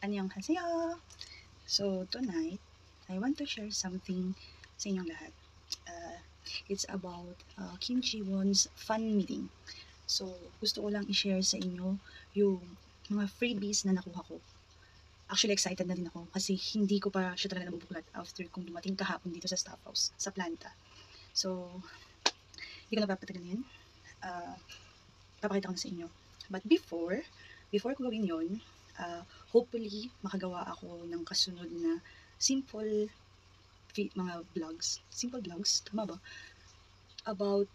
Annyeonghaseyo! So, tonight, I want to share something sa inyong lahat. It's about Kim Ji-won's fan meeting. So, gusto ko lang i-share sa inyo yung mga freebies na nakuha ko. Actually, excited na din ako kasi hindi ko pa siya talaga nabubuklat after kung dumating kahapon dito sa staff house, sa planta. So, hindi ko na papatagalin. Papakita ko na sa inyo. But before ko gawin yun, hopefully, makagawa ako ng kasunod na simple mga vlogs. Simple vlogs, tama ba? About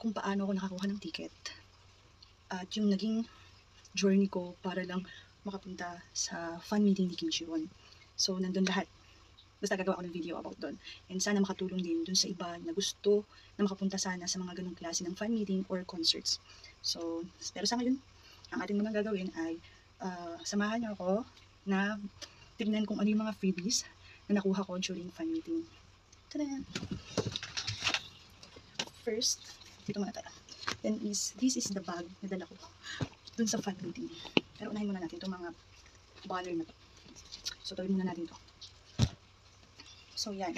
kung paano ako nakakuha ng ticket. At yung naging journey ko para lang makapunta sa fan meeting ni Kim Ji-won. So, nandun lahat. Basta gagawa ako ng video about doon. And sana makatulong din dun sa iba na gusto na makapunta sana sa mga ganong klase ng fan meeting or concerts. So, pero sa ngayon, ang ating munang gagawin ay samahan niyo ako na tignan kung ano yung mga freebies na nakuha ko during fan meeting. Tada! First, dito muna tayo. Then this is the bag na dala ko dun sa fan meeting. Pero unahin muna natin itong mga banner na to. So, tawin muna natin to. So, yan.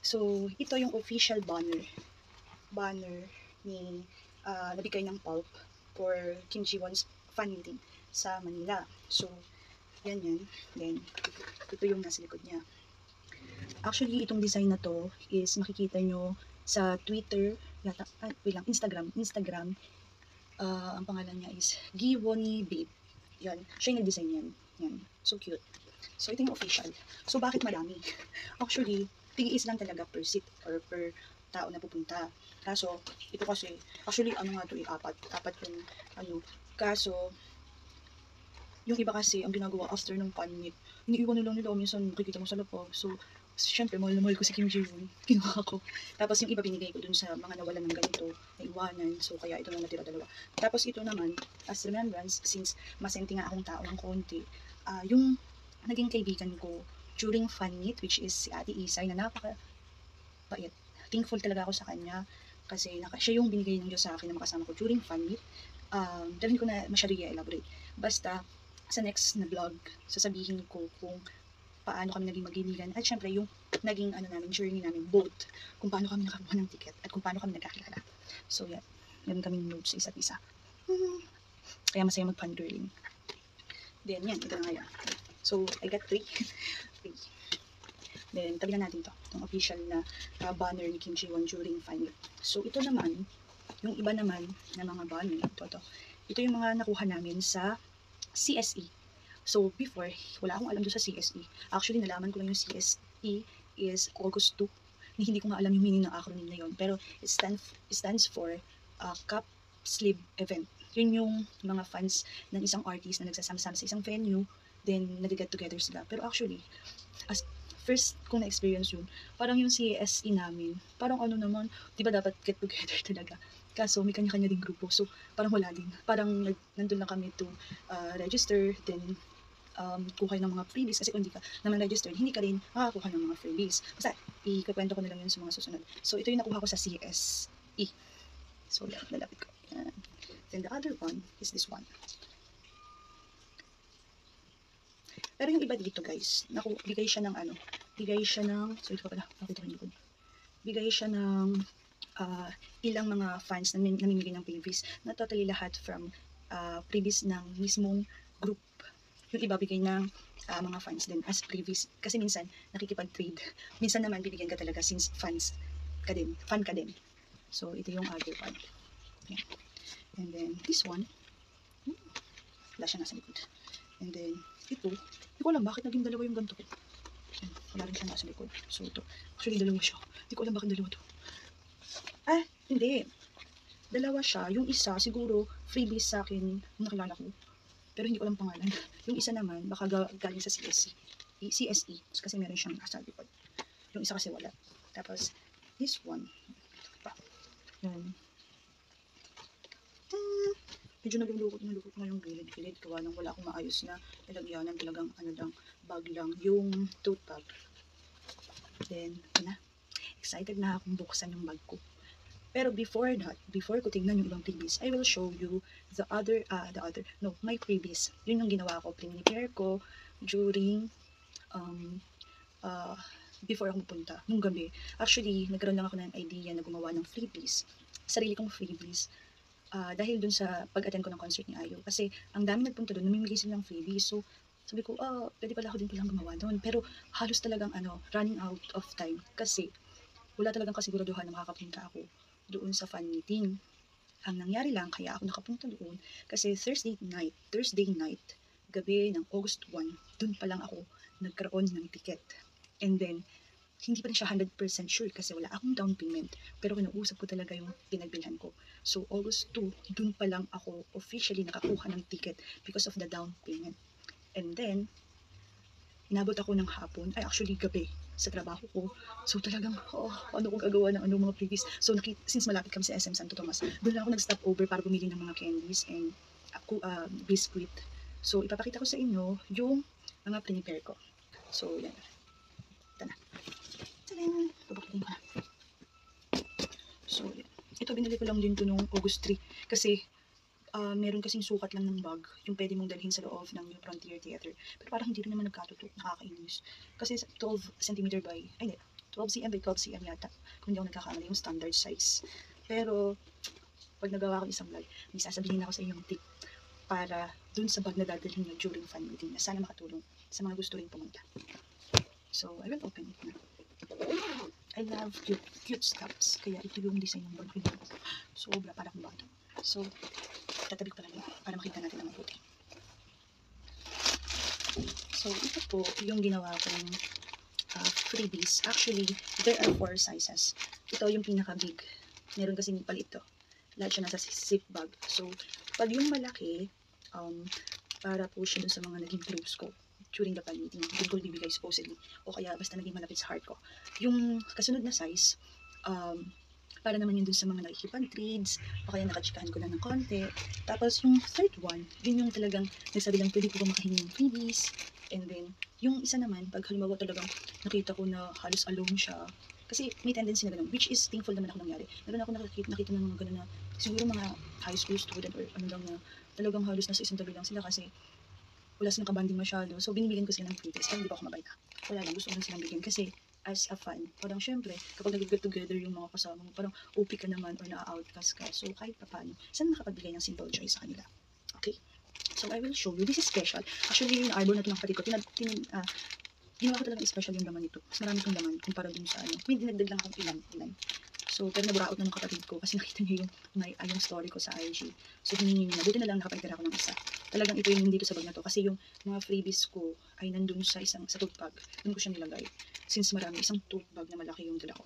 So, ito yung official banner ni nabigay ng Pulp for Kim Ji-won's fan meeting sa Manila. So, yan. Then, ito yung nasa likod niya. Actually, itong design na to is makikita nyo sa Twitter, yata, Instagram. Ang pangalan niya is Giwoni Babe. Yan, siya yung nag-design yan. Yan, so cute. So, ito yung official. So, bakit marami? Actually, tig-iis lang talaga per seat or per tao na pupunta. Kaso, ito kasi, actually, apat yung, kaso, yung iba kasi, ang ginagawa after ng fan meet, iniiwan na lang nila, minsan makikita mo sa lapag. So, syempre, mahal na mahal ko si Kim Ji-won, kinuha ko. Tapos, yung iba binigay ko dun sa mga nawalan ng ganito, naiwanan. So, kaya ito na natira dalawa. Tapos, ito naman, as remembrance, since masenti nga akong tao ng konti, yung naging kaibigan ko during fan meet, which is si Ate Isay, na napaka-bait. Thankful talaga ako sa kanya kasi siya yung binigay ng Diyos sa akin na makasama ko during fan meet. Dahil ko na masyado i-elaborate. Basta, sa next na vlog, sasabihin ko kung paano kami naging magkaibigan at syempre yung naging journey namin both, kung paano kami nakakuha ng ticket at kung paano kami nagkakilala. So, yan. Meron kaming notes sa isa't isa. Kaya masaya mag-fangirling. Then, yan. Ito na nga yan. So, I got 3. Then, tabi na natin to. Itong official na banner ni Kim Ji-won during fan meet. So, ito naman, yung iba naman na mga banner, ito yung mga nakuha namin sa CSE. So, before, wala akong alam doon sa CSE. Actually, nalaman ko lang yung CSE is August 2. Hindi ko nga alam yung meaning ng acronym na yun. Pero, it stands for Cup Sleeve Event. Yun yung mga fans ng isang artist na nagsasama-sama sa isang venue, then nag-get together sila. Pero actually, as first kong na-experience yun, parang yung CSE namin, parang ano naman, di ba dapat get together talaga? Kaso may kanya-kanya din grupo, so parang wala din. Parang nandun lang kami to register, then kuha ng mga freebies, kasi kung hindi ka naman registered, hindi ka rin makakakuha ng mga freebies. Basta, ikakwento ko na lang yun sa mga susunod. So, ito yung nakuha ko sa CSE. So, yan, lalapit ko. Yan. Then the other one is this one. Pero yung iba dito guys, bigay siya ng so ito pala, nakita ko yung likod. Bigay siya ng ilang mga fans na namimigay ng freebies, na totally lahat from freebies ng mismong group. Yung iba bigay ng mga fans din as freebies, kasi minsan nakikipag-trade. Minsan naman bibigyan ka talaga since fan ka din. So ito yung other one. Yan. And then this one, wala siya nasa likod. And then ito, hindi ko alam bakit naging dalawa yung ganito ko. Wala rin siya nasa likod. So ito, actually dalawa siya. Hindi ko alam bakit dalawa to. Hindi. Dalawa siya. Yung isa, siguro, freebies sa akin, nakilala ko. Pero hindi ko alam pangalan. Yung isa naman, baka galing sa CSE. Kasi meron siyang nasa likod. Yung isa kasi wala. Tapos, this one. Yan. Medyo nalulukot na yung gilid. Gawa nang wala akong maayos na nilagyanan. Talagang bag lang. Yung tote bag. Then, excited na akong buksan yung bag ko. Pero before that, before ko tingnan yung ibang freebies, I will show you my freebies. Yun yung ginawa ko, prepare ko during, um, uh, before ako pupunta, nung gabi. Actually, nagkaroon lang ako ng idea na gumawa ng freebies, sarili kong freebies, dahil dun sa pag-attend ko ng concert ni Ayo. Kasi ang dami nagpunta dun, namimigay sila ng freebies. So, sabi ko, pwede pala ako din palang gumawa doon. Pero halos talagang running out of time. Kasi wala talagang kasiguraduhan na makakapunta ako doon sa fan meeting. Ang nangyari lang, kaya ako nakapunta doon, kasi Thursday night, gabi ng August 1, doon pa lang ako nagkaroon ng ticket. And then, hindi pa rin siya 100% sure kasi wala akong down payment. Pero kinausap ko talaga yung pinagbilhan ko. So, August 2, dun pa lang ako officially nakakuha ng ticket because of the down payment. And then, inabot ako ng hapon, actually gabi, sa trabaho ko. So talagang, ano ko gagawa ng mga previous. So since malapit kami sa SM Santo Tomas, doon lang ako nag-stop over para bumili ng mga candies and biscuit. So ipapakita ko sa inyo yung mga prepare ko. So yan. Ito na. Tadaan! Papakitin ko na. So yan. Ito binili ko lang din to nung August 3 kasi meron kasing sukat lang ng bag, yung pwede mong dalhin sa loob ng New Frontier Theater. Pero parang hindi rin naman nagkatutok, nakakainis. Kasi 12 cm by, 12 cm by 12 cm yata, kung hindi ako nagkakamali, yung standard size. Pero, pag nagawa ko isang vlog, may sasabihin ako sa inyong tip para dun sa bag na dadalhin nyo during fan meeting na sana makatulong sa mga gusto rin pumunta. So, I will open it na. I love cute stuffs, kaya ito yung design ng bag ko. Sobra, para kung bata. So, tatabi ko pala para makita natin ang mabuti. So, ito po yung ginawa ko ng freebies. Actually, there are 4 sizes. Ito yung pinaka-big. Meron kasing palit ito. Lahat siya nasa zip bag. So, pag yung malaki, para po siya dun sa mga naging close ko during the fan meeting. Doon ko bibigay supposedly. O kaya basta naging malapit sa heart ko. Yung kasunod na size, para naman yun dun sa mga nakikipag-trades, o kaya nakachikahan ko na ng konti. Tapos yung third one, yun yung talagang nagsabi lang pwede ko ba makahingi ng freebies. And then, yung isa naman, pag halimbawa talagang nakita ko na halos alone siya, kasi may tendency na ganun, which is thankful naman ako nangyari. Meron ako nakita ng mga ganun na, siguro mga high school student or ano lang na, talagang halos nasa isang tabi lang sila kasi wala silang kabanding masyado. So, binibigyan ko sila ng freebies. Kaya hindi ba ako mabait ha? Wala lang, gusto ko lang silang bigyan. Kasi, as a fan, parang syempre, kapag nag-get together yung mga kasama mo, parang OP ka naman or na-outcast ka. So, kahit pa paano, saan makapagbigay ng simple joy sa kanila? Okay? So, I will show you. This is special. Actually, yung arbor na ito ng kapatid ko, ginawa ko talaga special yung laman nito. Mas marami itong laman kumpara dun sa ano. May dinagdag lang akong ilan. So, pero naburaot na ng kapatid ko kasi nakita niya yung story ko sa IG. So, hiningi niya. Buti na lang nakapagtira ko ng isa. Talagang ito yung dito sa bag na to. Kasi yung mga freebies ko ay nandun sa tote bag. Doon ko siya nilagay. Since marami, isang tote bag na malaki yung dala ko.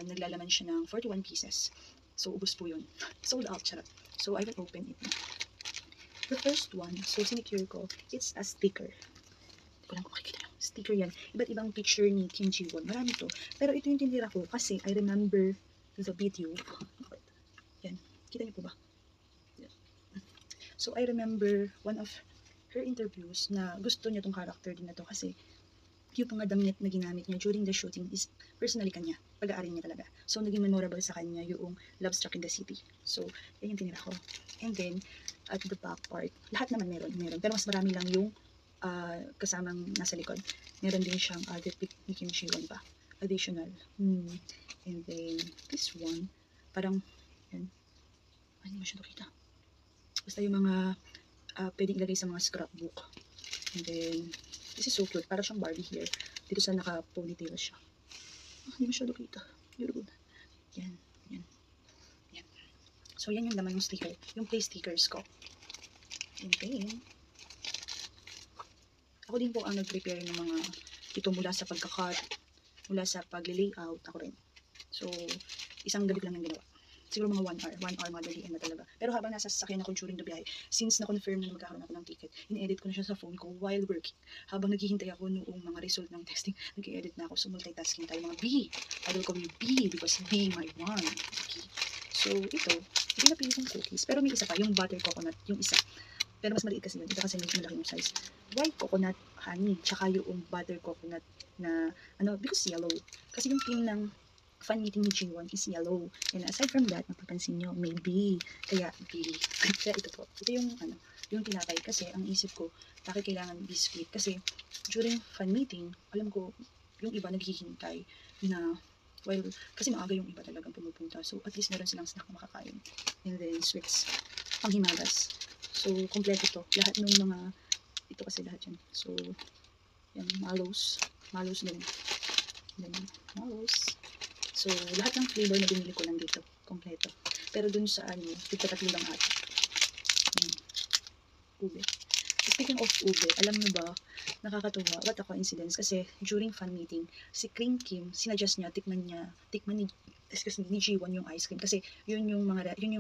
Naglalaman siya ng 41 pieces. So, ubos po yun. Sold out, charot. So, I will open it. The first one, so sinecure ko, it's a sticker. Hindi ko lang kung makikita nyo. Sticker yan. Iba't ibang picture ni Kim Ji-won. Marami to. Pero ito yung tinira ko kasi I remember the video. Yan. Kita niyo po ba? So, I remember one of her interviews na gusto niya tong character din na to kasi yung mga damit na ginamit niya during the shooting is personally kanya. Pag-aari niya talaga. So, naging memorable sa kanya yung Love Struck in the City. So, yan yung tinira ko. And then, at the back part, lahat naman meron. Pero mas marami lang yung kasamang nasa likod. Meron din siyang pic ni Kim Ji-won pa. Additional. And then, this one, parang, yan. Hindi mo siya nakita. Basta yung mga pwedeng ilagay sa mga scrapbook. And then, this is so cute. Para siyang Barbie here. Dito sa naka-ponytail siya. Hindi mo siya nakita. Beautiful. Yan. So, yan yung laman ng sticker. Yung play stickers ko. And then, ako din po ang nag-prepare ng mga ito mula sa pagka-cut, mula sa pag-layout, ako rin. So, isang gabi lang yung ginawa. Siguro mga 1 hour madaliin na talaga. Pero habang nasa sasakyan ako during the biyahe, since na-confirm na magkakaroon ako ng ticket, in-edit ko na siya sa phone ko while working. Habang naghihintay ako noong mga result ng testing, nag-edit na ako. So, multitasking tayo. Mga B. I will call you B because B my one. Okay. So, ito napili kong cookies. Pero may isa pa, yung butter coconut, yung isa. Pero mas maliit kasi yun. Ito kasi medyo malaki yung size. White coconut honey, tsaka yung butter coconut na, because yellow. Kasi yung theme ng fan meeting ni G1 is yellow. And aside from that, mapapansin nyo, may B. Kaya B. Kaya ito po. Ito yung, yung tinapay. Kasi ang isip ko, bakit kailangan biscuit? Kasi during fan meeting, alam ko, yung iba naghihintay na, well, kasi maaga yung iba talagang pumupunta. So, at least meron silang snack na makakain. And then, sweets. Panghimagas. So, kompleto to. Lahat ng mga, ito kasi lahat yan. So, yan, mallows. Mallows din. Then, mallows. So, lahat ng flavor na binili ko nandito. Kompleto. Pero dun sa tigtatlo lang ata. Yan. Ube. Speaking of ube, alam mo ba, nakakatuwa, what a coincidence, kasi during fan meeting, si Cream Kim, sinadjust niya, tikman ni G1 yung ice cream, kasi yun yung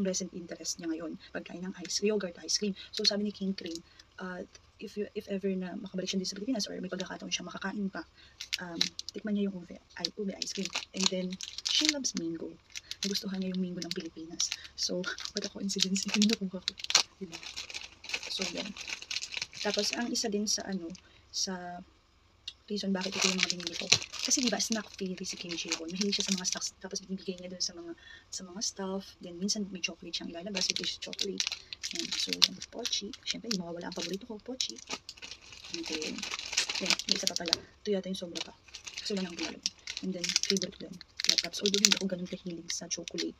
recent interest niya ngayon, pagkain ng yogurt ice cream. So sabi ni King Cream, if ever na makabalik siya dito sa Pilipinas, or may pagkakataon siya makakain pa, tikman niya yung ube ice cream. And then, she loves mango. Nagustuhan niya yung mango ng Pilipinas. So, what a coincidence, ito yung nakuha ko. Diba? So, yan. Tapos, ang isa din sa sa reason bakit ito yung mga binili ko. Kasi diba, snack theory si Kim Ji-won. Mahilig siya sa mga snacks, tapos ibibigay niya dun sa mga stuff. Then, minsan may chocolate siyang ilalabas, which is chocolate. Yan. So, yan, pochi. Siyempre, hindi mawawala ang paborito ko, pochi. And then, yan, may isa pa pala. Ito yata yung sobra pa. Kasi wala nang pinalog. And then, favorite ko din, flat tops. Although, hindi ako ganun kahilig sa chocolate.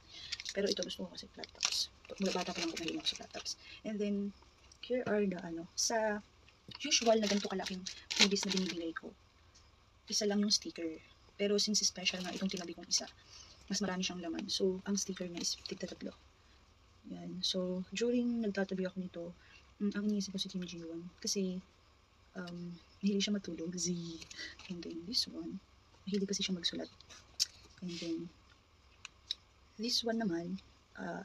Pero ito, gusto ko kasi flat tops. Mula bata pa lang ako nahilig ako sa flat tops. And then, here are the sa usual na ganito kalaking freebies na binibigay ko. Isa lang yung sticker. Pero since special nga itong tinabi kong isa, mas marami siyang laman. So, ang sticker niya is tigtatlo. Yan. So, during nagtatabi ako nito, ang iniisip ko si Kim Ji-won. Kasi, mahilig siya matulog. Z. And then, this one, mahilig kasi siya magsulat. And then, this one naman,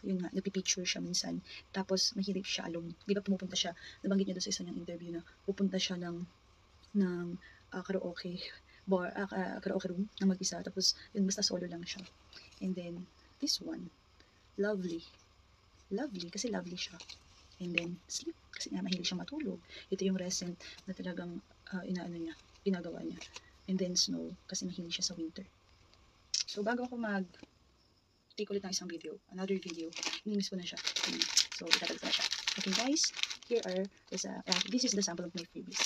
yun nga, nagpipicture siya minsan. Tapos, mahilig siya alone. Di ba pumupunta siya, nabanggit niya doon sa isa niyang interview na pupunta siya ng karaoke bar, karaoke room na mag-isa. Tapos, yun, basta solo lang siya. And then, this one, lovely. Lovely, kasi lovely siya. And then, sleep, kasi nga mahilig siya matulog. Ito yung recent na talagang ginagawa niya. And then, snow, kasi mahilig siya sa winter. So, bago ako take ulit ng isang video, another video, inimis ko na siya. So, itatag na siya. Okay guys, this is the sample of my freebies.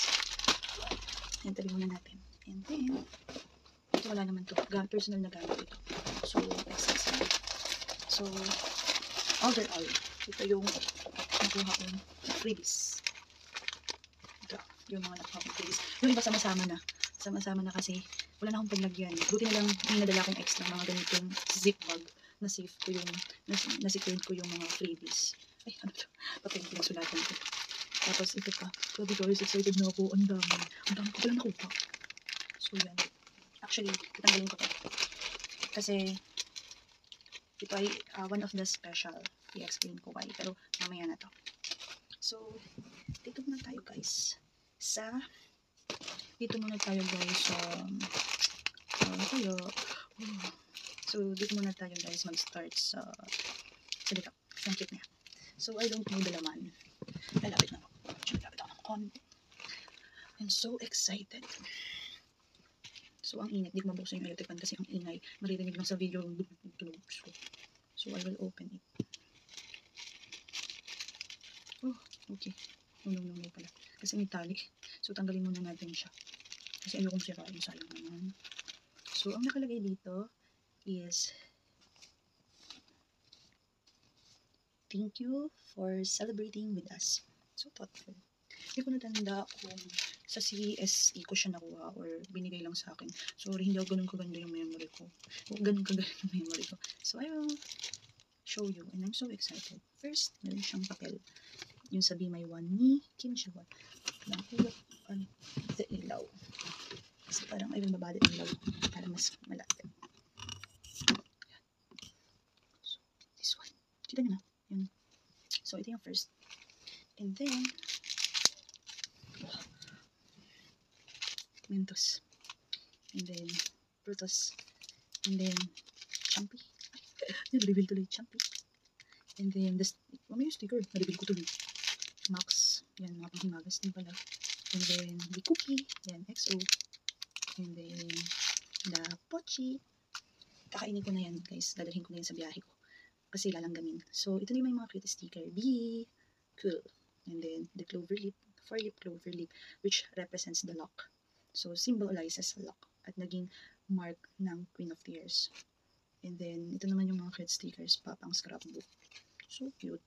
Yan, tabi muna natin. And then, ito wala naman to. Personal na gamit ito. So, excess na. So, overall, ito yung nakuha kong freebies. Ito, yung mga nakuha kong freebies. Yung iba sama-sama na kasi wala na akong paglagyan. Buti na lang may nadala akong extra mga ganitong zip bag na safe ko yung, na-secured ko yung mga freebies. Ay, ano to? Patay ko yung sulatan ko. Tapos ito pa. Sabi guys, excited na ako. Ang dami ko pala nakuha. So yan. Actually, tatanggalin ko to. Kasi, ito ay one of the special. I-explain ko why. Pero mamaya na to. So, dito muna tayo guys. Dito muna tayo guys sa So, dito muna tayo guys mag-start sa dito. Ang cute niya. So, I don't know the laman. Lapit na ako. I'm so excited. So, ang init. Di ko mabuksan yung electric fan kasi ang ingay. Maririnig lang sa video yung tunog. So, I will open it. Oh, okay. No pala. Kasi may tali. So, tanggalin muna natin siya. Kasi ayokong sirain. Sayang naman. So, ang nakalagay dito is thank you for celebrating with us. So thoughtful. Hindi ko natanda kung sa CSE ko siya nakuha or binigay lang sa akin. Sorry, hindi ako ganun kaganda yung memory ko. Ganun kaganda yung memory ko. So I will show you and I'm so excited. First, meron siyang papel. Yung sa Be My One ni Kim Ji-won. Nakulot on the ilaw. Kasi parang ay bababa din ilaw para mas malapit. Kita nyo na. Yun. So, ito yung first. And then, Mentos. And then, Brutus. And then, Champy. Na-reveal tuloy, Champy. And then, may sticker. Na-reveal ko tuloy. Max. Yan, mga panghimagas din pala. And then, the cookie. Yan, XO. And then, the pochi. kakainin ko na yan guys, dadalhin ko na yan sa biyahe ko kasi lalanggamin. So ito na yung mga cute sticker, be cool. And then the clover leaf, 4-leaf clover leaf, which represents the luck. So symbolizes luck at naging mark ng Queen of Tears. And then ito naman yung mga cute stickers, papang scrapbook. So cute.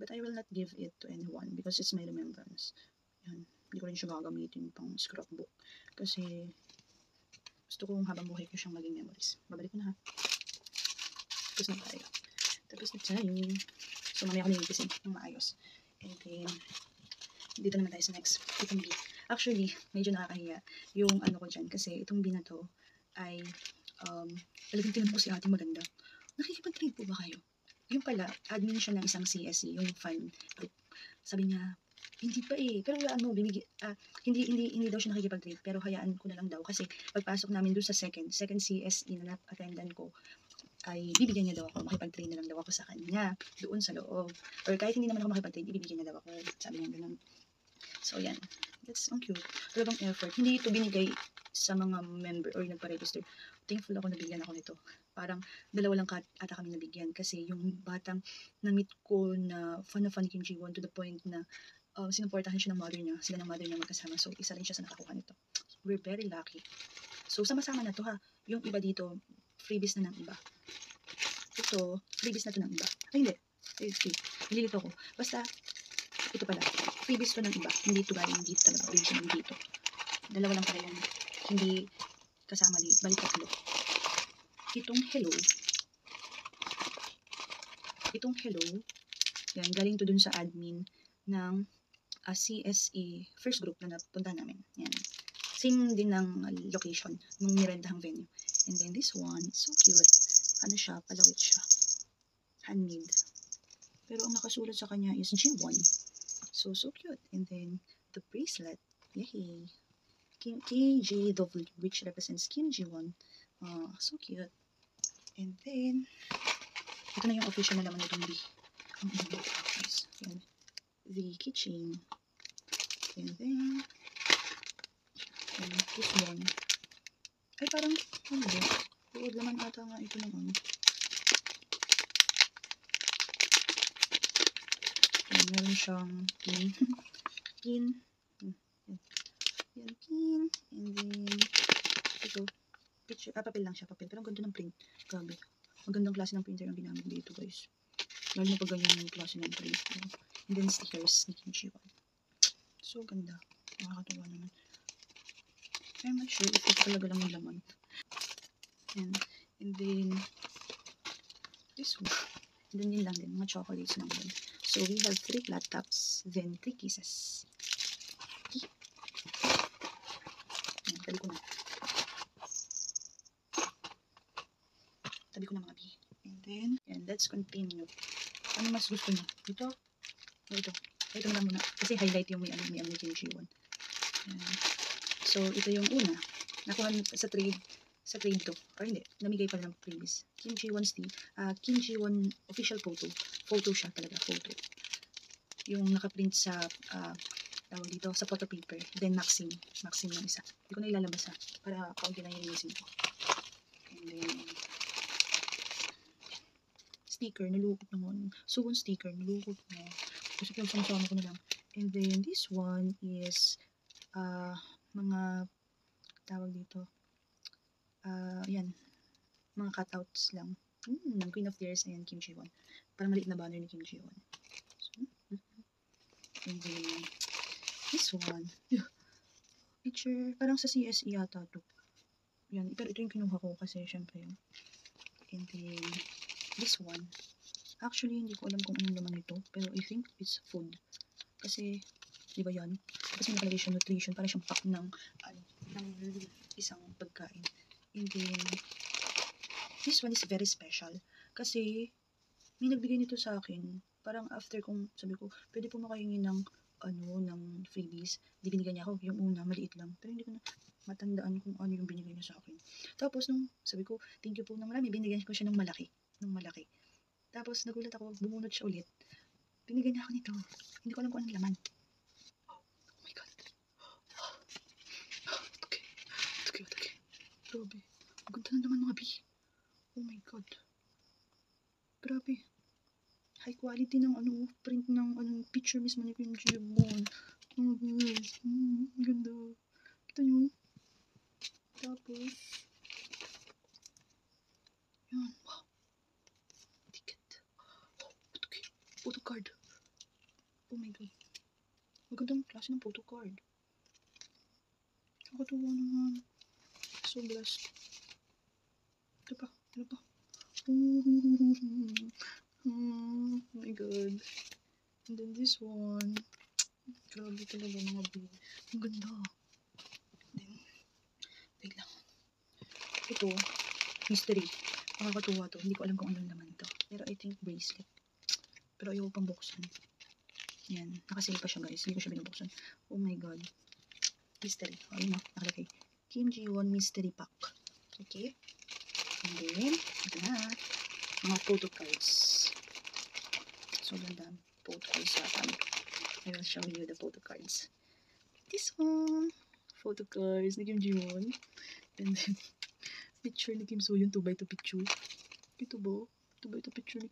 But I will not give it to anyone because it's my remembrance. Yan. Hindi ko rin siya gagamitin pang scrapbook. Kasi gusto ko habang buhay ko siyang maging memories. Babalik ko na ha. Tapos na tayo. So mamaya ko nilipisin ng maayos. And then, dito naman tayo sa next. Itong B. Actually, medyo nakakahiya yung ano ko dyan. Kasi itong B na to ay talagang tinanong ko si ate maganda. Nakikipag-trade po ba kayo? Yung pala, admin siya ng isang CSE, yung fan group. Sabi niya, hindi pa eh. Pero ano, hindi daw siya nakikipag-trade. Pero hayaan ko na lang daw. Kasi pagpasok namin doon sa second CSE na attendan ko, ay bibigyan niya daw ako. Makipag-trade na lang daw ako sa kanya. Doon sa loob. Or kahit hindi naman ako makipag-trade, ibibigyan niya daw ako. Sabi niya ganun. So yan. That's so cute. Talagang effort. Hindi ito binigay sa mga member or nagpa-register. Thankful ako nabigyan ako nito. Parang dalawa lang ata kami nabigyan kasi yung batang na-meet ko na fan ni Kim Ji-won to the point na sinuportahan siya ng mother niya. Sila ng mother niya magkasama. So isa rin siya sa nakakuha nito. We're very lucky. So sama-sama na to ha. Yung iba dito, freebies na ng iba. Ito, freebies na to ng iba. Ay hindi. Nililito ko. Basta, ito pala. Freebies to ng iba. Hindi to galing dito talaga. Original dito. Dalawa lang pala yung hindi kasama dito. Balik tatlo. Itong hello. Yan, galing to dun sa admin ng CSE first group na napunta namin. Yan. Same din ng location nung nirendahang venue. And then this one, it's so cute. Ano siya, palawit siya. Handmade. Pero ang nakasulat sa kanya is G1. So cute. And then the bracelet, yay. KJW, which represents Kim Ji-won. So cute. And then, ito na yung official na laman nitong B. The keychain. And then, this one. Ay, parang, ano ba? Buod laman ata nga ito ng ano. Ayan, meron siyang pin. Pin. Yan, pin. And then, ito. Picture, papel lang siya, papel. Pero ang ganda ng print. Grabe. Magandang klase ng printer ang ginamit dito, guys. Lalo na pag ganyan yung klase ng print. And then, stickers ni Kim Ji-won. So, ganda. Nakakatuwa naman. I'm not sure if ito talaga lang yung laman. And then, this one. And then, yun lang din. Mga chocolates lang din. So, we have 3 flat tops, then 3 kisses. Okay. Ayan, tabi ko na. Tabi ko na mga B. And then, and let's continue. Ano mas gusto niyo? Ito? O ito? Ito na lang muna. Kasi highlight yung may ni Kim Ji-won. So, ito yung una. Nakuha sa trade to. Or hindi, namigay pala ng previous. Kim Ji-won official photo. Photo siya talaga, photo. Yung nakaprint sa, tawag dito, sa photo paper. Then, Maxim yung isa. Hindi ko na ilalabas ha. Para kaunti na yung releasing ko. And then, sticker, nalukot naman. Suwon sticker, nalukot na. Kasi yung sama ko na lang. And then, this one is, mga, tawag dito, yan, mga cutouts lang. Ng Queen of Tears and Kim Ji-won. Parang maliit na banner ni Kim Ji-won. So, and then, this one, picture, parang sa CSE yata to. Yan, pero ito yung kinuha ko kasi syempre yun. And then, this one, actually, hindi ko alam kung anong laman ito, pero I think it's food. Kasi, di ba yan? Kasi nakalagay siya nutrition, para siyang pack ng isang pagkain. And then, this one is very special. Kasi, may nagbigay nito sa akin. Parang after kong, sabi ko, pwede po makahingi ng, ng freebies. Di binigay niya ako. Yung una, maliit lang. Pero hindi ko na matandaan kung ano yung binigay niya sa akin. Tapos, nung, sabi ko, thank you po ng marami. Binigyan ko siya ng malaki. Tapos, nagulat ako. Bumunot siya ulit. Binigyan niya ako nito. Hindi ko alam kung anong laman. Oh my God. Okay. Grabe. Ang ganda na naman mga B. Oh my God. Grabe. High quality ng print ng picture mismo ni Kim Ji-won. Oh guys. Ganda. Kita nyo? Tapos, yan. Wow. Ticket. Oh, okay. Photo card. Oh my God. Magandang klase ng photo card. Nakatuwa naman. So blessed. Ito pa. Ano pa? Oh my God. And then this one. Grabe talaga mga babe. Ang ganda. Then, wait lang. Ito, mystery. Nakakatuwa to. Hindi ko alam kung anong laman to. Pero I think bracelet. Pero ayaw pang buksan. Yan. Nakasale pa siya guys. Hindi ko siya binubuksan. Oh my God. Mystery. Ayun na. Nakalagay. Kim Ji-won Mystery Pack. Okay. And then, ito na. Mga photo cards. So, ganda. Photo cards sa akin. I will show you the photo cards. This one. Photo cards ni Kim Ji-won. And then, picture ni Kim So-yoon. 2x2 picture. Ito ba? 2x2 picture ni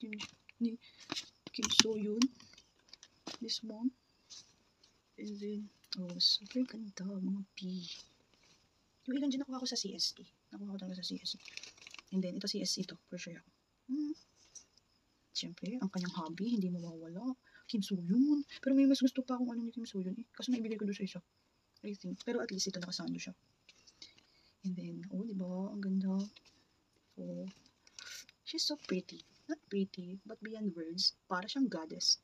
Kim So-yoon. This one. And then, oh, super ganda. Mga P. Yung ilan dyan nakuha ko sa CST. Nakuha ko talaga sa CST. And then, ito CST ito. For sure ako. Siyempre, ang kanyang hobby, hindi mawawala. Kim So-yoon. Pero may mas gusto pa akong ni Kim So-yoon eh. Kaso naibigay ko doon sa isa. I think. Pero at least ito nakasando siya. And then, oh, diba? Ang ganda. Oh. She's so pretty. Not pretty, but beyond words. Para siyang goddess.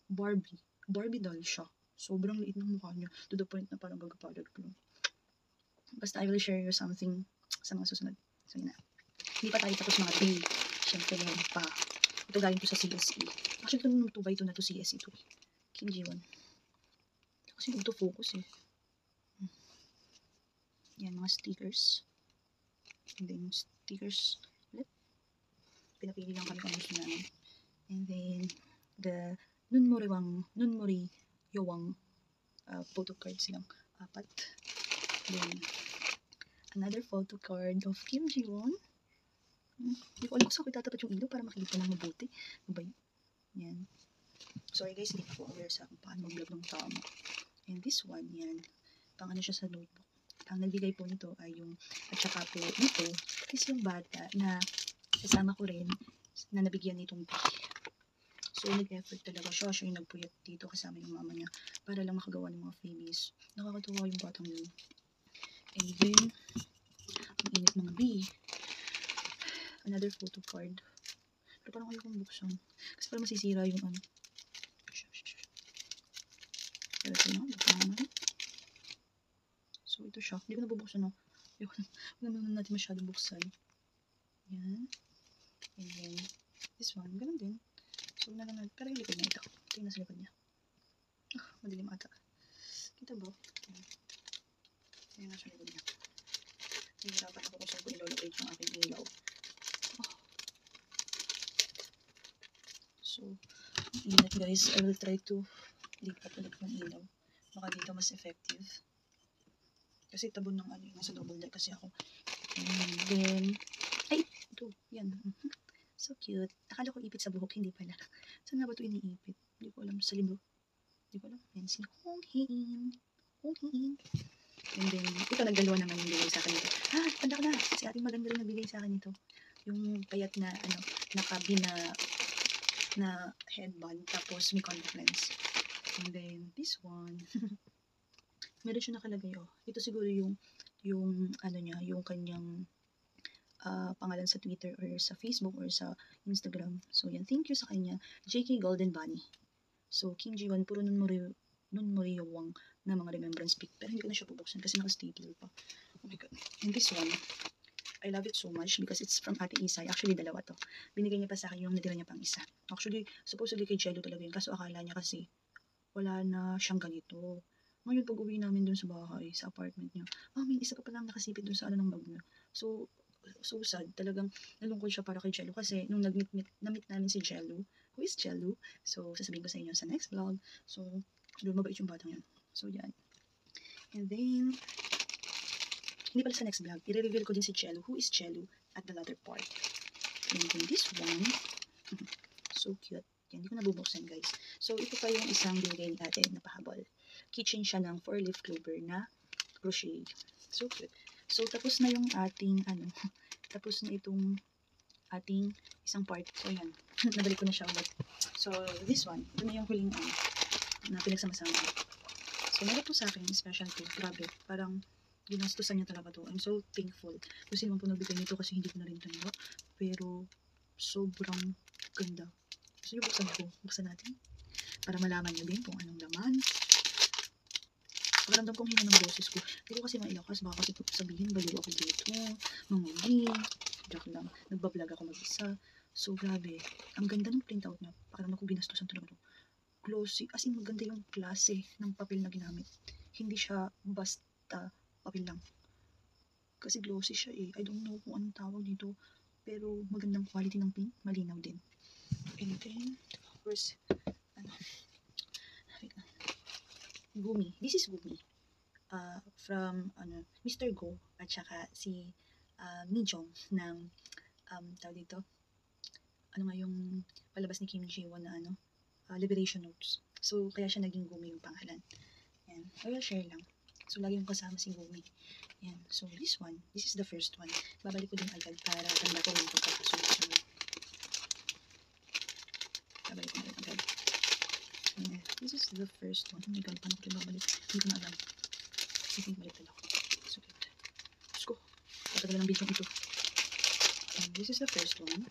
Barbie. Barbie doll siya. Sobrang liit ng mukha niya. To the point na parang gagapalad ko lang. Basta I will share you something sa mga susunod. So, yun na. Hindi pa tayo tapos mga day. Siyempre, meron pa. Ito galing to sa CSE. Actually, ito nung 2x2 na to CSE to. Kim Ji-won. Kasi auto-focus eh. Yan, mga stickers. And then, stickers ulit. Pinapili lang kami kung gusto namin. And then, the Nunmori Yowang photo card silang 4. Then, another photo card of Kim Ji-won. Hindi ko alam kung saan ko itatapat yung ilaw para makikita lang mabuti. Diba? Yan. Sorry guys, hindi ko aware sa kung paano mag-vlog ng tama. And this one, yan. Pang ano siya sa notebook. Ang nagbigay po nito ay yung, at saka po dito, is yung bata na kasama ko rin na nabigyan nitong B. So, nag-effort talaga siya. Siya yung nagpuyat dito kasama yung mama niya para lang makagawa ng mga freebies. Nakakatuwa yung batang yun. And then, ang init mga B. Another photo card. Pero parang ayaw kong buksan. Kasi parang masisira yung ano. Pero ito na, buksan naman. So, ito siya. Hindi ko nabubuksan, no? Huwag naman natin masyadong buksan. Yan. And then, this one. Ganun din. So, na lang natin. Pero yung likod na ito. Ito yung nasa likod niya. Madilim ata. Kita ba? Yan nasa likod niya. Nahihirapan ako kung saan ko ilolocate yung aking ilaw. So, ingat guys. I will try to lipat ulit yung ilaw. Baka dito mas effective. Kasi tabon ng ano, nasa double deck kasi ako. And then, ay, ito, yan. So cute. Akala ko ipit sa buhok, hindi pala. Saan nga ba ito iniipit? Hindi ko alam. Sa libro. Hindi ko alam. Yan, si Hong Hin. Hong Hin. And then, ito, nagdalawa naman yung bigay sa akin ito. Tanda ko na. Si ating maganda rin nagbigay sa akin ito. Yung payat na, nakabi na headband, tapos may contact lens. And then, this one, meron siya nakalagay, oh. Ito siguro yung kanyang pangalan sa Twitter or sa Facebook or sa Instagram. So, yan. Thank you sa kanya. JK Golden Bunny. So, Kim Ji-won, puro Nunmori Yowang na mga remembrance pic. Pero hindi ko na siya bubuksan kasi naka-staple pa. Oh my God. And this one, I love it so much because it's from Ate Isay. Actually, dalawa to. Binigay niya pa sa akin yung natira niya pang isa. Actually, supposedly kay Jello talaga yun. Kaso akala niya kasi wala na siyang ganito. Ngayon, pag uwi namin dun sa bahay, sa apartment niya, may isa pa palang nakasipit dun sa ng bag niya. So sad. Talagang nalungkot siya para kay Jello kasi nung namit namin si Jello, who is Jello? So, sasabihin ko sa inyo sa next vlog. So, doon mabait yung batang yun. So, yan. And then, hindi pala sa next vlog, i-reveal ko din si Jello. Who is Jello at the latter part. And then this one, so cute. Yan, hindi ko nabubuksan guys. So ito pa yung isang binigay ni ate na pahabol. Kitchen siya ng 4-leaf clover na crochet. So cute. So tapos na yung ating tapos na itong ating isang part. So yan, nabalik ko na siya ulit. So this one, ito na yung huling na pinagsama-sama. So meron po sa akin, special to. Grabe, parang ginastusan niya talaga to. I'm so thankful. Kung sino man po nagbigay nito kasi hindi ko na rin tanda. Pero sobrang ganda. So yung buksan natin. Para malaman nyo din kung anong laman. Pakaramdam kong hina ng boses ko. Hindi ko kasi mailakas. Baka kasi sabihin, baliw ako dito. Mamuli. Joke lang. Nagbablog ako mag-isa. So grabe. Ang ganda ng printout niya. Pakaramdam ko ginastusan talaga to. Glossy. As in maganda yung klase ng papel na ginamit. Hindi siya basta papel lang. Kasi glossy siya eh. I don't know kung anong tawag dito. Pero magandang quality ng paint. Malinaw din. And then, first, Gumi. This is Gumi. From, Mr. Go, at saka si, Mijong ng, tawag dito, ano nga yung palabas ni Kim Ji-won na, Liberation Notes. So, kaya siya naging Gumi yung pangalan. Yan. I will share lang. So, lagi yung kasama si Gumi. Yan. So, this is the first one. Babalik ko din agad para tanda ko yung pagkakasunod. Babalik ko din agad. Yeah, this is the first one. Oh my god, paano ko rin babalik? Hindi ko na alam. I think balik talaga. So, Diyos ko. Patagal ng video ito. And this is the first one.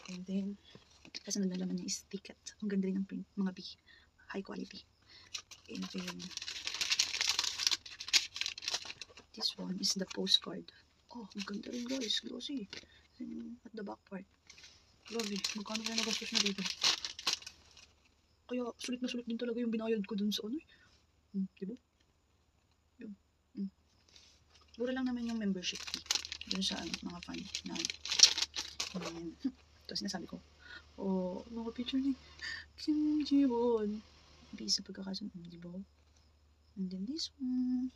And then, kasunod na laman niya is ticket. Ang ganda rin ng print. Mga B. High quality. And then, this one is the postcard. Oh, ang ganda rin guys. Glossy. And at the back part. Grabe. Magkano kaya nagastos na dito? Kaya sulit na sulit din talaga yung binayad ko dun sa diba? Yun. Mura lang naman yung membership fee dun sa mga fan na tapos sinasabi ko, mga picture ni Kim Ji-won. Bisa pagkakasunod, diba? And then this one,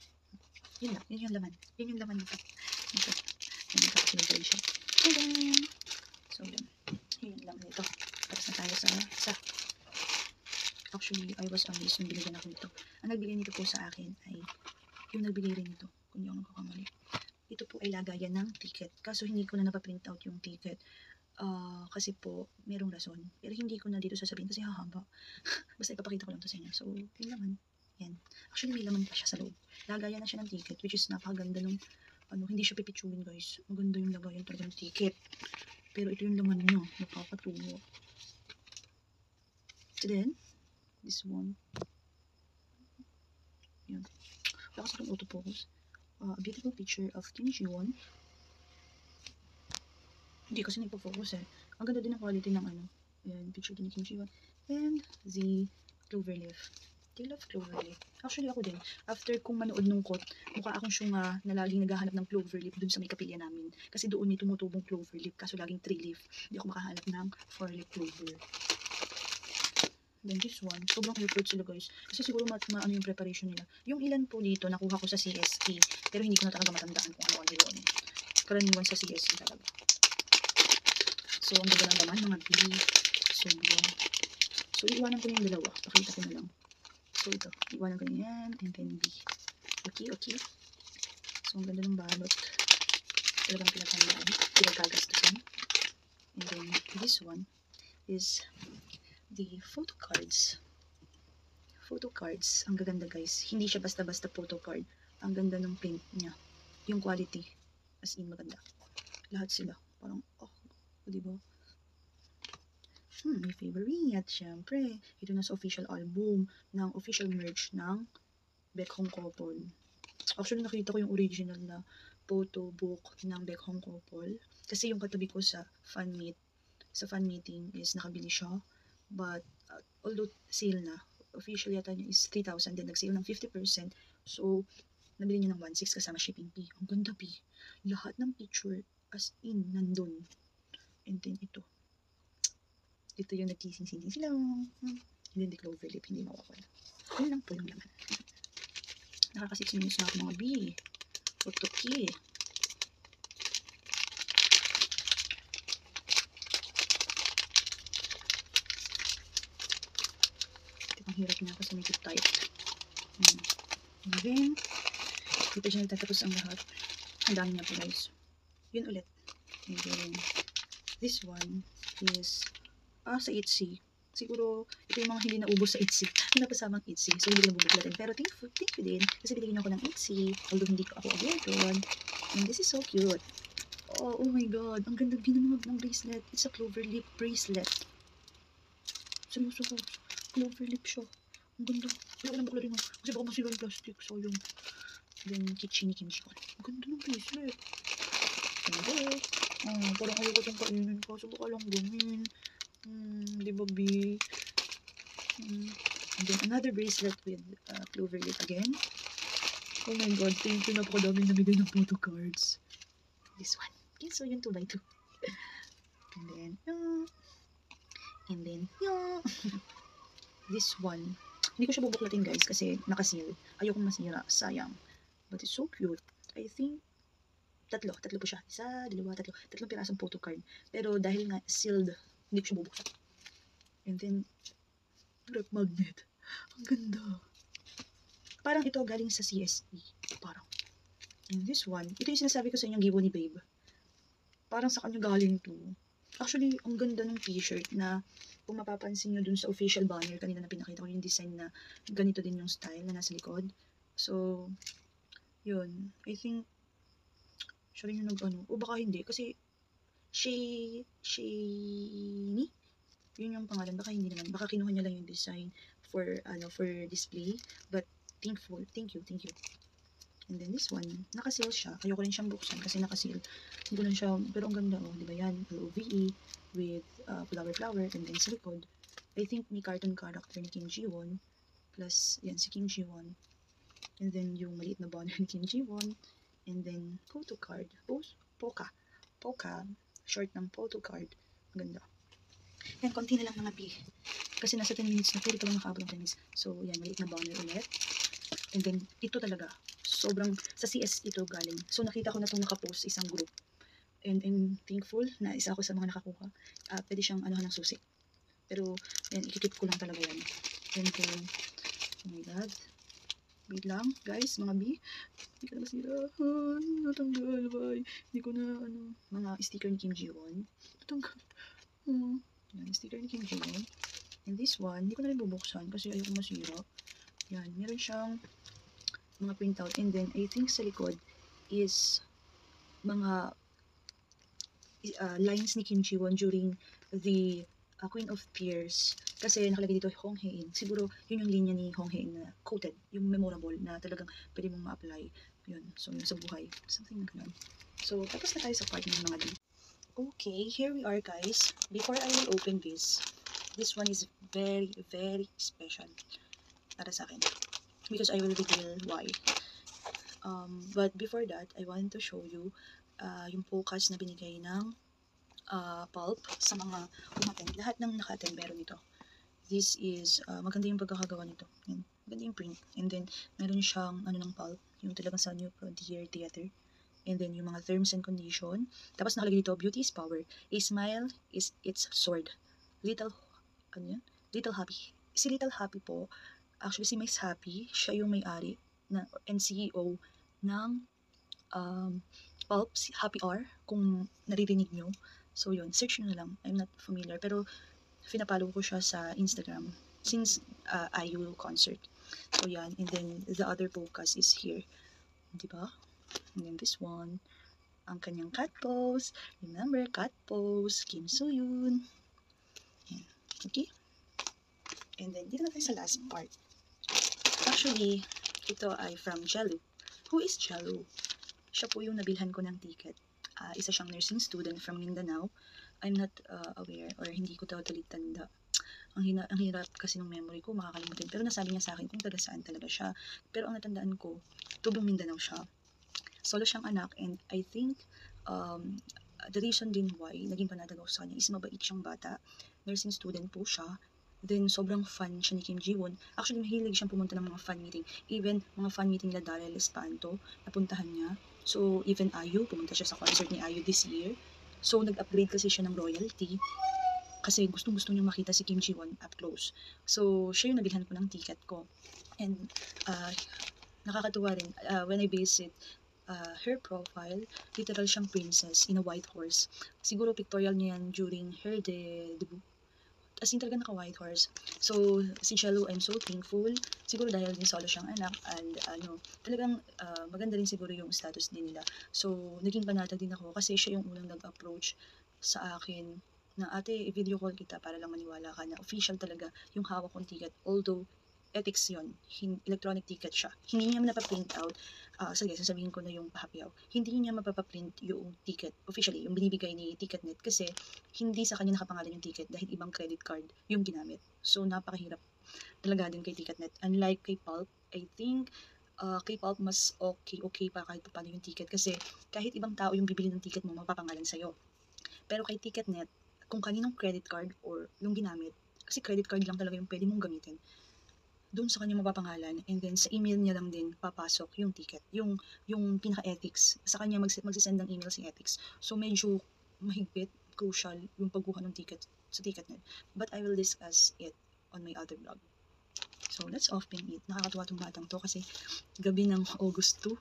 yun lang, yun yung laman. Yun yung laman nito. Ito. Yun yung kapag siya. So yun. Yun yung laman nito. Tapos na tayo sa actually, I was amazed nung binigyan ako nito. Ang nagbigay nito po sa akin ay yung nagbigay rin nito, kung hindi ako nagkakamali. Ito po ay lagayan ng ticket. Kaso hindi ko na napaprint out yung ticket. Kasi po, merong rason. Pero hindi ko na dito sasabihin kasi hahaba. Basta ipapakita ko lang to sa inyo. So, yung laman. Yan. Actually, may laman pa siya sa loob. Lagayan na siya ng ticket, which is napakaganda nung, hindi siya pipitsuin guys. Maganda yung lagayan talaga ng ticket. Pero ito yung laman niya. Nakakatuwa. So then, this one. Yan. Wala kasi itong autofocus. A beautiful picture of Kim Ji-won. Hindi kasi nagpo-focus eh. Ang ganda din ng quality ng Ayan, picture din ni Kim Ji-won. And the clover leaf. They love clover leaf. Actually ako din. After kong manood nung quote, mukha akong syunga na laging naghahanap ng clover leaf dun sa may kapilya namin. Kasi doon may tumutubong clover leaf. Kaso laging 3 leaf. Hindi ako makahanap ng 4 leaf clover. Then this one, sobrang effort sila guys. Kasi siguro maano yung preparation nila. Yung ilan po dito, nakuha ko sa CSE. Pero hindi ko na talaga matandaan kung ano yun. Karaniwan sa CSE talaga. So, ang ganda ng laman, mga B. So, iiwanan ko na yung dalawa. Pakita ko na lang. So, ito. Iiwanan ko na yan. And then B. Okay. So, ang ganda ng balot. Talagang pinagkagastusan. And then, this one is the photo cards. Ang gaganda guys. Hindi siya basta-basta photo card. Ang ganda ng print niya. Yung quality. As in, maganda. Lahat sila. Parang, diba? My favorite. Syempre, ito na sa official album ng official merch ng Baekhong Couple. Actually, nakita ko yung original na photo book ng Baekhong Couple. Kasi yung katabi ko sa fan meeting is nakabili siya. But, although sale na, officially yata niya is 3,000, then nag-sale ng 50%. So, nabili niya ng 1,600 kasama shipping fee. Ang ganda fee. Lahat ng picture, as in, nandun. And then, ito yung nagkising-sing sila. And then, the clover leaf, hindi mawawala. Yun lang po yung laman. Nakaka-6 minutes na ako mga B. Photo key. Ang hirap niya kasi medyo tight. And then, dito siya nagtatapos ang lahat. Ang dami niya po guys. Yun ulit. And then, this one is, sa Etsy. Siguro, ito yung mga hindi naubos sa Etsy. Hindi napasamang Etsy. So, hindi ko nabubuklatin. Pero thank you din. Kasi binigyan ako ng Etsy. Although hindi ko ako aware doon. And this is so cute. Oh my god. Ang ganda ginamag ng bracelet. It's a clover lip bracelet. Seryoso ko. Clover lip siya. Ang ganda. Wala ko nang buklarin mo. Kasi baka masira yung plastic. So, yung then, kitschy kimchi ko. Ang ganda ng bracelet. And then, parang ayaw ko itong kainin ko. So, baka lang gumin. Di ba, B? And then, another bracelet with clover lip again. Oh my god, thank you. Napakadaming namigay ng photo cards. This one. Okay, so yun 2x2. And then, this one. Hindi ko siya bubuklatin guys kasi nakaseal. Ayokong masira. Sayang. But it's so cute. I think, tatlo po siya. Isa, dalawa, tatlo. Tatlong pirasong photo card. Pero dahil nga sealed, hindi ko siya bubuksan. And then, rep magnet. Ang ganda. Parang ito galing sa CSE. Parang. And this one, ito yung sinasabi ko sa inyong giveaway ni Babe. Parang sa kanya galing to. Actually, ang ganda ng t-shirt na kung mapapansin nyo dun sa official banner, kanina na pinakita ko yung design na ganito din yung style na nasa likod. So, yun. I think, siya rin yung nag-ano. O baka hindi. Kasi, Shani? Yun yung pangalan. Baka hindi naman. Baka kinuha niya lang yung design for display. But, thank you. And then this one, naka-seal siya. Ayoko rin siyang buksan kasi naka-seal. Hindi ko lang siya, pero ang ganda oh, di ba yan? LOVE with flower and then sa likod. I think may cartoon character ni Kim Ji-won plus yan si Kim Ji-won. And then yung maliit na banner ni Kim Ji-won. And then photo card. Poka. Short ng photo card. Ang ganda. Yan, konti na lang mga pi. Kasi nasa 10 minutes na po. Ito lang nakaabot ng 10 minutes. So, yan, maliit na banner ulit. And then, ito talaga. Sobrang, sa CS ito galing. So, nakita ko na itong nakapost isang group. And I'm thankful na isa ako sa mga nakakuha. Pwede siyang anuhan ng susi. Pero, yan, ikikip ko lang talaga yan. And then, oh my god. Wait lang, guys, mga B. Hindi ka na masirahan. Natanggal, bye. Hindi ko na, mga sticker ni Kim Ji-won. Natanggal. Yan, sticker ni Kim Ji-won. And this one, hindi ko na rin bubuksan kasi ayoko masira. Yan, meron siyang mga printout. And then, I think sa likod is mga lines ni Kim Ji-won during the Queen of Tears. Kasi nakalagay dito Hong Hae-in. Siguro, yun yung linya ni Hong Hae-in na quoted. Yung memorable na talagang pwede mong ma-apply. Yun. So, yun sa buhay. Something na ganun. So, tapos na tayo sa part ng mga D. Okay, here we are guys. Before I will open this one is very, very special para sa akin. Because I will reveal why. But before that, I want to show you yung focus na binigay ng pulp sa mga umattend. Lahat ng naka-attend meron ito. This is, maganda yung pagkakagawa nito. Yan, maganda yung print. And then, meron siyang ng pulp, yung talagang sa New Frontier Theater. And then, yung mga terms and condition. Tapos nakalagay dito, beauty is power. A smile is its sword. Little Happy. Si Little Happy po, actually si Miss Happy, siya yung may-ari and CEO ng Pulp, Happy Hour, kung naririnig nyo. So yun, search nyo na lang. I'm not familiar, pero pinapalo ko siya sa Instagram since IU concert. So yan, and then the other focus is here. Diba? And then this one, ang kanyang cat pose. Remember, cat pose, Kim Soo-yoon. Yan. Okay? And then, dito na tayo sa last part. Actually, ito ay from Jello. Who is Jello? Siya po yung nabilhan ko ng ticket. Isa siyang nursing student from Mindanao. I'm not aware or hindi ko totally tanda. Ang hirap kasi ng memory ko, makakalimutin. Pero nasabi niya sa akin kung taga saan talaga siya. Pero ang natandaan ko, tubong Mindanao siya. Solo siyang anak and I think the reason din why naging panatag ako sa kanya is mabait siyang bata. Nursing student po siya. Then sobrang fun siya ni Kim Ji-won. Actually mahilig siyang pumunta ng mga fan meeting. Even mga fan meeting na Daryl Espanto, napuntahan niya. So even IU, pumunta siya sa concert ni IU this year. So nag-upgrade kasi siya ng royalty. kasi gustong-gusto niyang makita si Kim Ji-won up close. So, siya yung nabilhan ko ng ticket ko. And nakakatuwa rin, when I visit her profile, literal siyang princess in a white horse. Siguro pictorial niya yan during her debut. As in talaga naka-white horse. So, si Cello, I'm so thankful. Siguro dahil din solo siyang anak and talagang maganda rin siguro yung status din nila. So, naging panatag din ako kasi siya yung unang nag-approach sa akin na ate, i-video call kita para lang maniwala ka na official talaga yung hawak kong ticket. Although, ethics yun. Electronic ticket siya. Hindi niya napaprint out. Sige, sasabihin ko na yung pahapyaw. Hindi niya mapapaprint yung ticket. Officially, yung binibigay ni Ticketnet kasi hindi sa kanya nakapangalan yung ticket dahil ibang credit card yung ginamit. So, napakahirap talaga din kay Ticketnet. Unlike kay Pulp, I think kay Pulp mas okay pa kahit paano yung ticket kasi kahit ibang tao yung bibili ng ticket mo, mapapangalan sa'yo. Pero kay Ticketnet, kung kaninong credit card or yung ginamit, kasi credit card lang talaga yung pwede mong gamitin, doon sa kanya mapapangalan and then sa email niya lang din papasok yung ticket, yung pinaka-ethics. Sa kanya magsisend ng email si ethics. So medyo mahigpit, crucial yung pagkuha ng ticket sa Ticketnet. But I will discuss it on my other vlog. So let's open it. Nakakatuwa tong batang to kasi gabi ng August 2.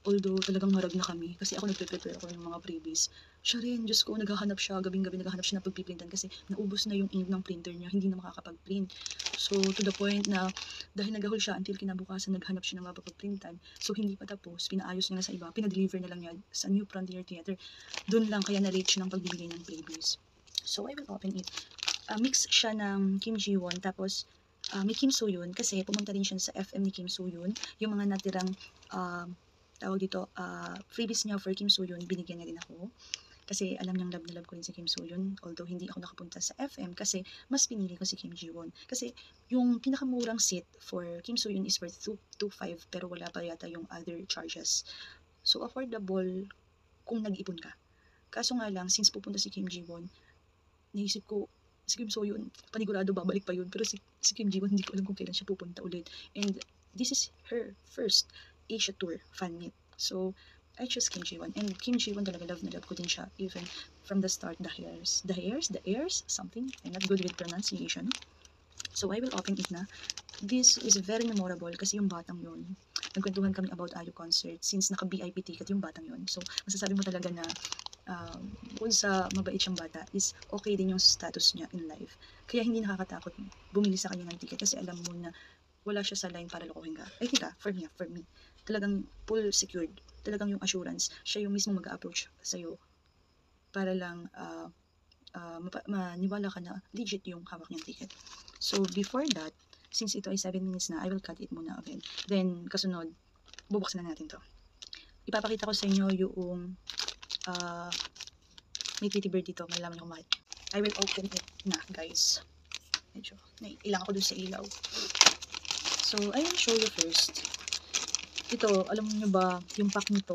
Although talagang marag na kami kasi ako nagpe-prepare ako ng mga freebies. Siya rin, Diyos ko, naghahanap siya, gabing-gabi naghahanap siya ng pagpiprintan kasi naubos na yung ink ng printer niya, hindi na makakapag-print. So, to the point na dahil nagahol siya until kinabukasan, naghanap siya ng mapapagprintan. So, hindi pa tapos, pinaayos niya na sa iba, pinadeliver na lang niya sa New Frontier Theater. Doon lang kaya na-late siya ng pagbibigay ng freebies. So, I will open it. Mix siya ng Kim Ji-won, tapos may Kim So-yoon kasi pumunta rin siya sa FM ni Kim So-yoon. Yung mga natirang tawag dito, freebies niya for Kim So-yoon, binigyan niya din ako. Kasi alam niyang love na love ko rin si Kim So-yoon. Although hindi ako nakapunta sa FM kasi mas pinili ko si Kim Ji-won. Kasi yung pinakamurang seat for Kim So-yoon is worth 2.5 pero wala pa yata yung other charges. So affordable kung nag-ipon ka. Kaso nga lang, since pupunta si Kim Ji-won, naisip ko, si Kim So-yoon, panigurado babalik pa yun. Pero si Kim Ji-won, hindi ko alam kung kailan siya pupunta ulit. And this is her first Asia tour fan meet. So, I chose Kim Ji-won. And Kim Ji-won talaga love na love ko din siya. Even from the start, the hairs, something. I'm not good with pronunciation. So, I will open it na. This is very memorable kasi yung batang yun, nagkwentuhan kami about IU concert since naka-VIP ticket yung batang yun. So, masasabi mo talaga na bukod sa mabait siyang bata is okay din yung status niya in life. Kaya hindi nakakatakot bumili sa kanya ng ticket kasi alam mo na wala siya sa line para lokohin ka. I think for me, talagang full secured. Talagang yung assurance, siya yung mismo mag-approach sa'yo para lang maniwala ka na legit yung hawak niyang ticket. So, before that, since ito ay 7 minutes na, I will cut it muna again. Then, kasunod, bubuksan na natin to. Ipapakita ko sa inyo yung may Tweety Bird dito. Malalaman niyo kung bakit. I will open it na, guys. Medyo, ilang ako dun sa ilaw. So, I will show you first. Ito, alam niyo ba, yung pack nito,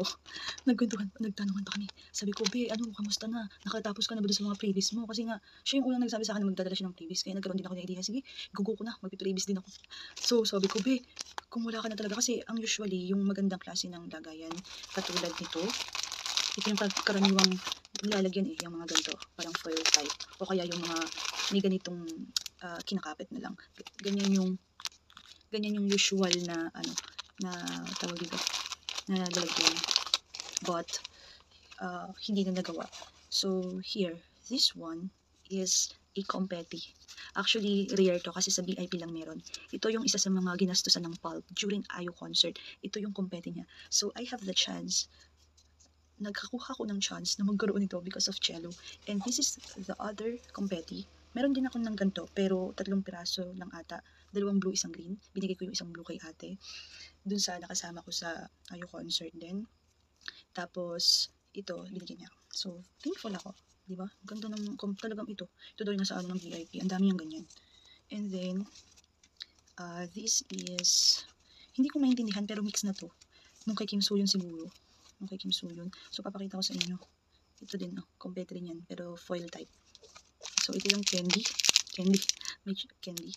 nagtanungan pa kami. Sabi ko, be, kamusta na? Nakatapos ka na ba doon sa mga freebies mo? Kasi nga, siya yung unang nagsabi sa akin na magdadala siya ng freebies. Kaya nagkaroon din ako ng idea, sige, gugo ko na, magpiprevies din ako. So, sabi ko, be, kung wala ka na talaga, kasi ang usually, yung magandang klase ng lagayan, katulad nito, ito yung karaniwang nilalagyan yung mga ganito, parang foil type. O kaya yung mga may ganitong kinakapit na lang. Ganyan yung usual na, na tawag dito, na lalagyan. But, hindi na nagawa. So, here, this one is a confetti. Actually, rare to kasi sa VIP lang meron. Ito yung isa sa mga ginastusan ng Pulp during IU concert. Ito yung confetti niya. So, I have the chance, nagkakuha ko ng chance na magkaroon nito because of Cello. And this is the other confetti. Meron din ako ng ganito, pero 3 piraso lang ata. 2 blue, 1 green. Binigay ko yung 1 blue kay ate. Dun sa nakasama ko sa IU concert din. Tapos, ito, binigyan niya. So, thankful ako. Diba? Ganda ng, talagang ito. Ito daw yung nasa ng VIP. Ang dami yung ganyan. And then, this is, hindi ko maintindihan, pero mix na to. Nung kay Kim So-yoon siguro. So, papakita ko sa inyo. Ito din, competitor yan, pero foil type. So, ito yung candy. May candy.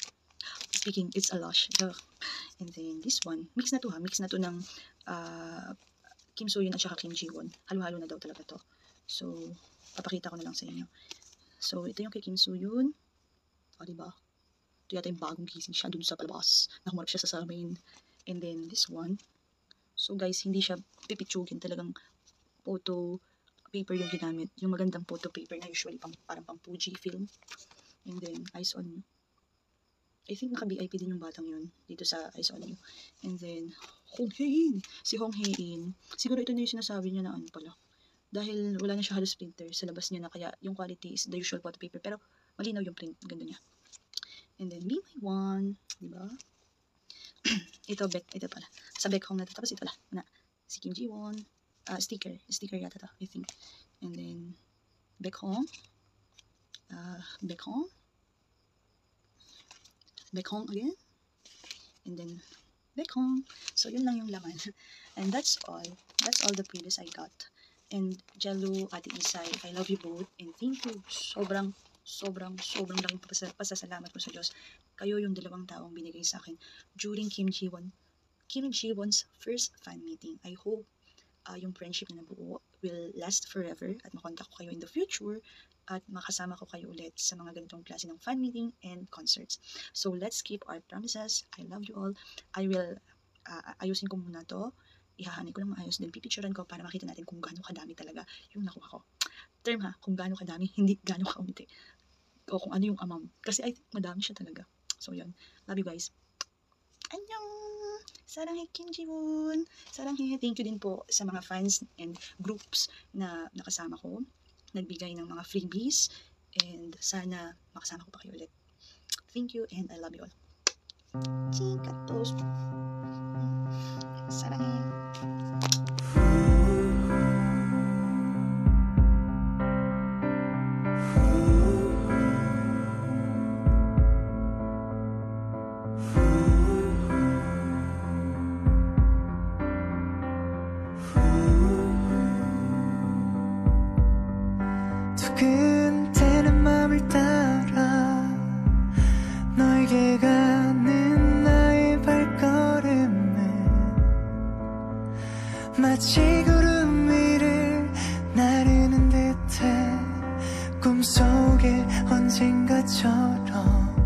Speaking, it's a lush. And then, this one, mix na to ng Kim So-yoon at saka Kim Ji-won. Halo-halo na daw talaga to. So, papakita ko na lang sa inyo. So, ito yung kay Kim Soo-yoon. O, diba? Ito yata yung bagong gising siya dun sa palabas. Nakumarap siya sa salamin. And then, this one. So, guys, hindi siya pipitsugin. Talagang photo paper yung ginamit. Yung magandang photo paper na usually parang pang Fuji film. And then, Eyes on You. I think naka-VIP din yung batang yun dito sa Eyes on You. And then, Hong Hae-in. Si Hong Hae-in. Siguro ito na yung sinasabi niya na ano pala. Dahil wala na siya halos printer sa labas niya na kaya yung quality is the usual photo paper. Pero malinaw yung print. Ganda niya. And then, Be My One. Diba? ito pala. Sa Baek Hong na ito. Tapos ito pala. Na, si Kim Ji-won. Sticker yata to, I think. And then, Baek Hong again. And then, Baek Hong. So, yun lang yung laman. And that's all the previous I got. And Jello, Ate Isay, I love you both. And thank you. Sobrang laking pasasalamat ko sa Diyos. Kayo yung dalawang taong binigay sa akin during Kim Ji-won's first fan meeting. I hope yung friendship na nabuo will last forever at makontak ko kayo in the future at makasama ko kayo ulit sa mga ganitong klase ng fan meeting and concerts. So let's keep our promises. I love you all. I will ayusin ko muna to. Ihahani ko ng maayos din. Pipicturean ko para makita natin kung gaano kadami talaga yung nakuha ko. Term ha, kung gaano kadami, hindi gaano kaunti. O kung ano yung amount. Kasi I think madami siya talaga. So yun. Love you guys. Annyeong! Saranghae Kim Ji-won. Saranghae. Thank you din po sa mga fans and groups na nakasama ko. Nagbigay ng mga freebies. And sana makasama ko pa kayo ulit. Thank you and I love you all. Chikatos. Saranghae. 두근대는 맘을 따라 너에게 가는 나의 발걸음은 마치 구름 위를 나르는 듯해 꿈속에 언젠가처럼